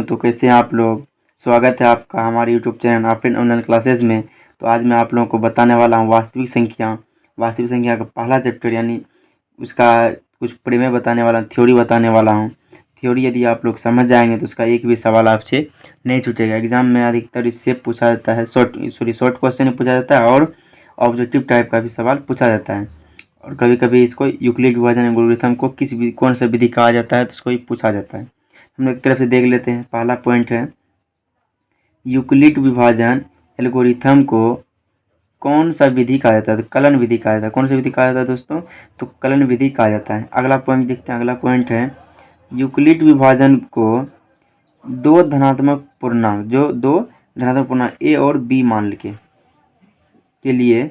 तो कैसे हैं आप लोग। स्वागत है आपका हमारे YouTube channel Afrin online classes में। तो आज मैं आप लोगों को बताने वाला हूं वास्तविक संख्या का पहला चैप्टर, यानी उसका कुछ प्रमेय बताने वाला, थ्योरी बताने वाला हूं। थ्योरी यदि आप लोग समझ जाएंगे तो उसका एक भी सवाल आपसे नहीं छूटेगा। एग्जाम में अधिकतर इससे पूछा जाता है, शॉर्ट क्वेश्चन पूछा जाता है और ऑब्जेक्टिव टाइप का भी सवाल पूछा जाता है। और कभी कभी इसको यूक्लिड विभाजन एल्गोरिथम को कौन सा विधि कहा जाता है तो उसको भी पूछा जाता है। हम लोग एक तरफ से देख लेते हैं। पहला पॉइंट है, यूक्लिड विभाजन एल्गोरिथम को कौन सा विधि कहा जाता है? तो कलन विधि कहा जाता है। कौन सा विधि कहा जाता है दोस्तों? तो कलन विधि कहा जाता है। अगला पॉइंट देखते हैं। अगला पॉइंट है, यूक्लिड विभाजन को दो धनात्मक पूर्णांक ए और बी मान के लिए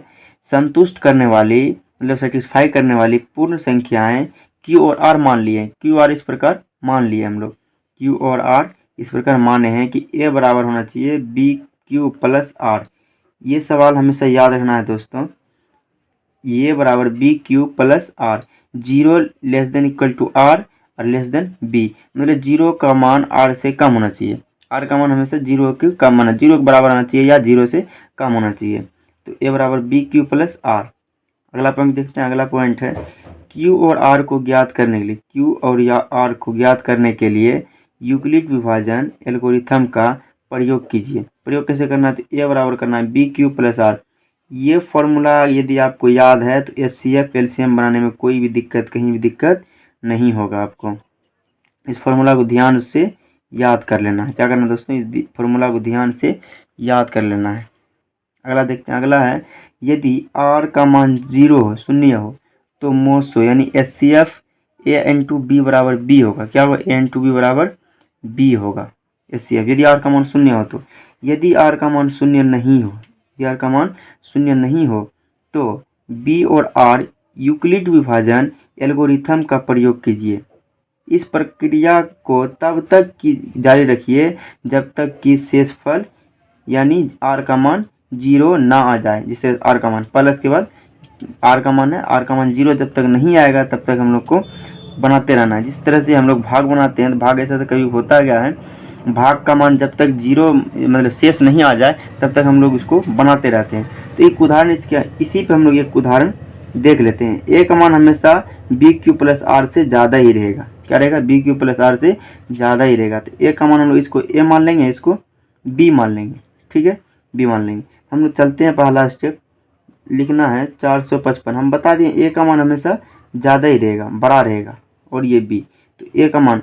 संतुष्ट करने वाली, मतलब सेटिस्फाई करने वाली पूर्ण संख्याएं क्यू और आर मान लिए। क्यू आर इस प्रकार मान लिए हम लोग, क्यू और आर इस प्रकार माने हैं कि ए बराबर होना चाहिए बी क्यू प्लस आर। ये सवाल हमेशा याद रखना है दोस्तों, ए बराबर B Q plus R. Zero less than equal to R और लेस देन बी, मतलब जीरो का मान आर से कम होना चाहिए। आर का मान हमेशा जीरो के कम होना, जीरो के बराबर आना चाहिए या जीरो से कम होना चाहिए। तो ए बराबर बी क्यू प्लस आर। अगला पॉइंट देखते हैं। अगला पॉइंट है, क्यू और आर को ज्ञात करने के लिए यूक्लिड विभाजन एल्गोरिथम का प्रयोग कीजिए। प्रयोग कैसे करना है? तो ए बराबर करना है बी क्यू प्लस आर। ये फॉर्मूला यदि आपको याद है तो एचसीएफ एलसीएम बनाने में कहीं भी दिक्कत नहीं होगा आपको। इस फॉर्मूला को ध्यान से याद कर लेना है। क्या करना है दोस्तों? इस फॉर्मूला को ध्यान से याद कर लेना है। अगला देखते हैं। अगला है, यदि आर का मान 0 हो, शून्य हो, तो मोसो यानी एचसीएफ ए इंटू बी बराबर बी होगा। क्या होगा? ए इंटू बी बराबर बी होगा एचसीएफ, यदि आर का मान शून्य हो तो। यदि आर का मान शून्य नहीं हो तो बी और आर यूक्लिड विभाजन एल्गोरिथम का प्रयोग कीजिए। इस प्रक्रिया को तब तक जारी रखिए जब तक कि शेषफल यानी आर का मान 0 ना आ जाए। जिससे आर का मान प्लस के बाद आर का मान है, आर का मान 0 जब तक नहीं आएगा तब तक हम लोग को बनाते रहना है। जिस तरह से हम लोग भाग बनाते हैं, तो भाग ऐसा तो कभी होता क्या है, भाग का मान जब तक 0 मतलब शेष नहीं आ जाए तब तक हम लोग उसको बनाते रहते हैं। तो एक उदाहरण इसी पे हम लोग एक उदाहरण देख लेते हैं। ए का मान हमेशा बी क्यू प्लस आर से ज़्यादा ही रहेगा। क्या रहेगा? बी क्यू प्लस आर से ज़्यादा ही रहेगा। तो ए का मान हम लोग इसको ए मान लेंगे, इसको बी मान लेंगे। ठीक है, बी मान लेंगे। हम लोग चलते हैं। पहला स्टेप लिखना है 455। हम बता दें ए का मान हमेशा ज़्यादा ही रहेगा, बड़ा रहेगा, और ये बी। तो ए का मान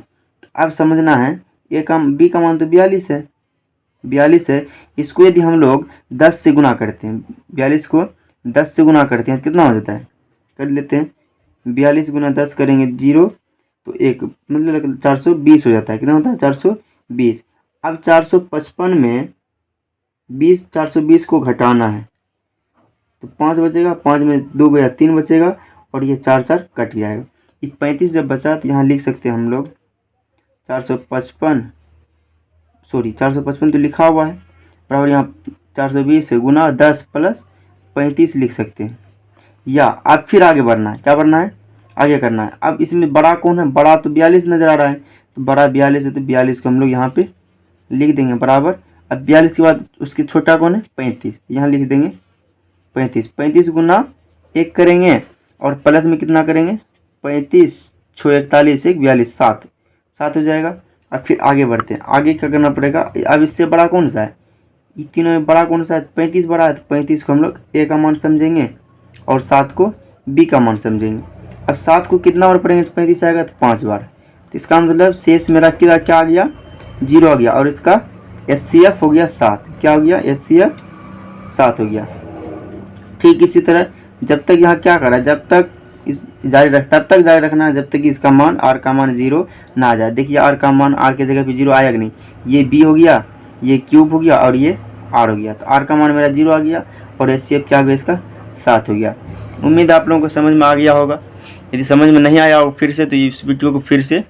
अब समझना है, बी का मान तो 42 है। इसको यदि हम लोग 10 से गुना करते हैं, 42 को 10 से गुना करते हैं, कितना हो जाता है? कर लेते हैं। 42 गुना 10 करेंगे 0, तो एक मतलब 420 हो जाता है। कितना होता है? 420। अब 455 में 420 को घटाना है तो 5 बचेगा, 5 में 2 गया 3 बचेगा, और ये 4 कट जाएगा। ये 35 जब बचा तो यहाँ लिख सकते हैं हम लोग 455 तो लिखा हुआ है, बराबर यहाँ 420 से गुना 10 प्लस 35 लिख सकते हैं। या अब फिर आगे बढ़ना है। क्या बढ़ना है? आगे करना है। अब इसमें बड़ा कौन है? बड़ा तो 42 नजर आ रहा है, तो बड़ा 42 है, तो 42 को हम लोग यहाँ पे लिख देंगे बराबर। अब 42 के बाद उसके छोटा कौन है? 35, यहाँ लिख देंगे 35 गुना 1 करेंगे, और प्लस में कितना करेंगे? 35 6 41 1 42 7 हो जाएगा। अब फिर आगे बढ़ते हैं। आगे क्या करना पड़ेगा? अब इससे बड़ा कौन सा है? ये तीनों में बड़ा कौन सा है? 35 बड़ा है, तो 35 को हम लोग ए का मान समझेंगे और 7 को बी का मान समझेंगे। अब 7 को कितना बार पढ़ेंगे तो 35 आएगा? तो 5 बार। तो इसका मतलब शेष मेरा क्या आ गया? 0 आ गया, और इसका एचसीएफ हो गया 7। क्या हो गया? एचसीएफ 7 हो गया। ठीक इसी तरह जब तक यहाँ क्या करा, तब तक जारी रखना है जब तक कि इसका मान आर का मान 0 ना आ जाए। देखिए आर का मान आर के जगह पे 0 आया कि नहीं? ये बी हो गया, ये क्यूब हो गया, और ये आर हो गया। तो आर का मान मेरा 0 आ गया, और एचसीएफ क्या हो गया? इसका 7 हो गया। उम्मीद है आप लोगों को समझ में आ गया होगा। यदि समझ में नहीं आया हो फिर से, तो इस वीडियो को फिर से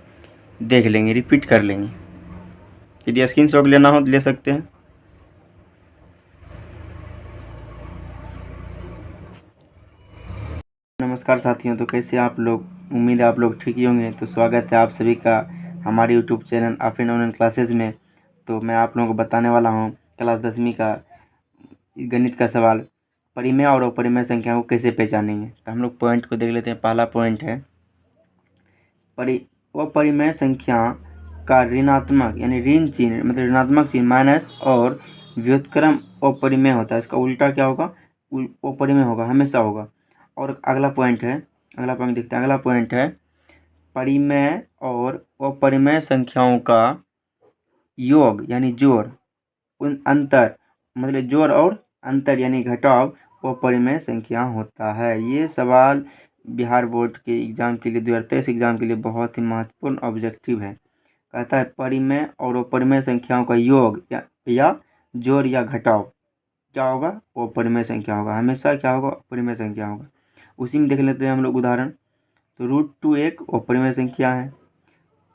देख लेंगे, रिपीट कर लेंगे। यदि स्क्रीनशॉट लेना हो तो ले सकते हैं। नमस्कार साथियों, तो कैसे आप लोग? उम्मीद है आप लोग ठीक ही होंगे। तो स्वागत है आप सभी का हमारे YouTube channel Afrin online classes में। तो मैं आप लोगों को बताने वाला हूँ क्लास 10वीं का गणित का सवाल, परिमेय और अपरिमेय संख्याओं को कैसे पहचानेंगे। तो हम लोग पॉइंट को देख लेते हैं। पहला पॉइंट है अपरिमेय संख्या का ऋणात्मक यानी ऋण चिन्ह मतलब ऋणात्मक चिन्ह माइनस और व्युत्क्रम अपरिमेय होता है। इसका उल्टा क्या होगा, अपरिमेय होगा, हमेशा होगा। और अगला पॉइंट देखते हैं। अगला पॉइंट है परिमेय और अपरिमेय संख्याओं का योग यानी जोड़, उन अंतर मतलब जोड़ और अंतर यानी घटाव अपरिमेय संख्या होता है। ये सवाल बिहार बोर्ड के एग्जाम के लिए 2023 एग्जाम के लिए बहुत ही महत्वपूर्ण ऑब्जेक्टिव है। कहता है परिमेय और अपरिमेय संख्याओं का योग या जोड़ या घटाव क्या होगा, अपरिमेय संख्या होगा, हमेशा क्या होगा, अपरिमेय संख्या होगा। उसी में देख लेते हैं हम लोग उदाहरण। तो √2 एक अपरिमेय संख्या है,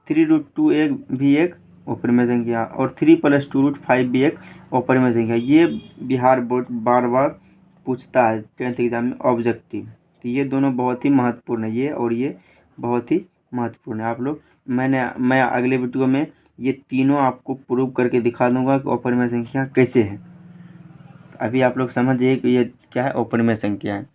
3√2 एक भी एक अपरिमेय संख्या और 3 + 2√5 भी एक अपरिमेय संख्या। ये बिहार बोर्ड बार बार पूछता है 10th एग्जाम में ऑब्जेक्टिव। तो ये दोनों बहुत ही महत्वपूर्ण है, ये और ये बहुत ही महत्वपूर्ण है। आप लोग मैं अगले वीडियो में ये तीनों आपको प्रूव करके दिखा दूंगा कि अपरिमेय संख्या कैसे है। अभी आप लोग समझिए कि ये क्या है, अपरिमेय संख्या है।